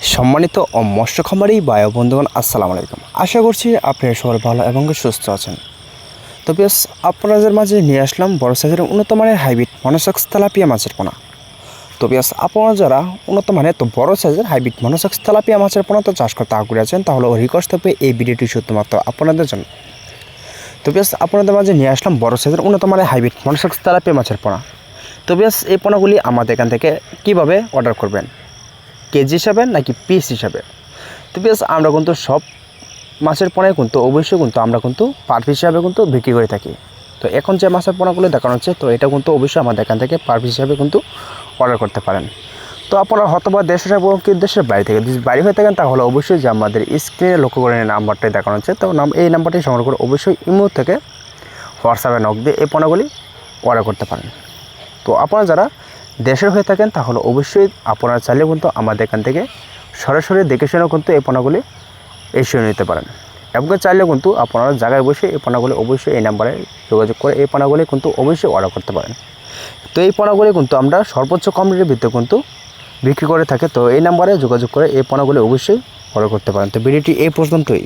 সম্মানিত ও মৎস্য খামারি ভাই ও বন্ধুগণ, আসসালামু আলাইকুম। আশা করছি আপনারা সবাই ভালো এবং সুস্থ আছেন। তো বেশ আপনাদের মাঝে নিয়ে আসলাম বড় সাইজের উন্নত মানের হাইব্রিড মনোসেক্স তেলাপিয়া মাছের পোনা। তো বেশ আপনারা যারা উন্নত মানের তো বড় সাইজের হাইব্রিড মনোসেক্স তেলাপিয়া মাছের পোনা তো চাষ করতে আগ্রহী আছেন, তাহলে রিকোয়েস্ট থাকবে এই ভিডিওটি শুধুমাত্র আপনাদের জন্য। তো বেশ আপনাদের মাঝে নিয়ে আসলাম বড় সাইজের উন্নত মানের হাইব্রিড মনোসেক্স তেলাপিয়া মাছের পোনা। তো বেশ এই পোনাগুলি আমাদের এখান থেকে কীভাবে অর্ডার করবেন, কেজি হিসাবে নাকি পিস হিসাবে? তো বেশ আমরা কিন্তু সব মাছের পোনায় কিন্তু অবশ্যই কিন্তু আমরা কিন্তু পার পিস হিসাবে কিন্তু বিক্রি করে থাকি। তো এখন যে মাছের পোনাগুলো দেখানো হচ্ছে, তো এটা কিন্তু অবশ্যই আমাদের এখান থেকে পার পিস হিসাবে কিন্তু অর্ডার করতে পারেন। তো আপনারা হয়তোবা দেশের এবং কি দেশের বাইরে থেকে যদি বাইরে হয়ে থাকেন, তাহলে অবশ্যই যে আমাদের স্ক্রিনে লক্ষ্য করে নাম্বারটাই দেখানো হচ্ছে, তো এই নাম্বারটি সংগ্রহ করে অবশ্যই ইমো থেকে হোয়াটসঅ্যাপে নক দিয়ে এই পোনাগুলি অর্ডার করতে পারেন। তো আপনারা যারা দেশের হয়ে থাকেন, তাহলে অবশ্যই আপনারা চাইলে কিন্তু আমাদের এখান থেকে সরাসরি দেখে শুনেও কিন্তু এই পোনাগুলি এসিয়ে নিতে পারেন। এবং চাইলে কিন্তু আপনারা জায়গায় বসে এই পোনাগুলি অবশ্যই এই নাম্বারে যোগাযোগ করে এই পোনাগুলি কিন্তু অবশ্যই অর্ডার করতে পারেন। তো এই পোনাগুলি কিন্তু আমরা সর্বোচ্চ কম রেটের ভিত্তিতে কিন্তু বিক্রি করে থাকি। তো এই নাম্বারে যোগাযোগ করে এই পোনাগুলি অবশ্যই অর্ডার করতে পারেন। তো ভিডিওটি এই পর্যন্তই।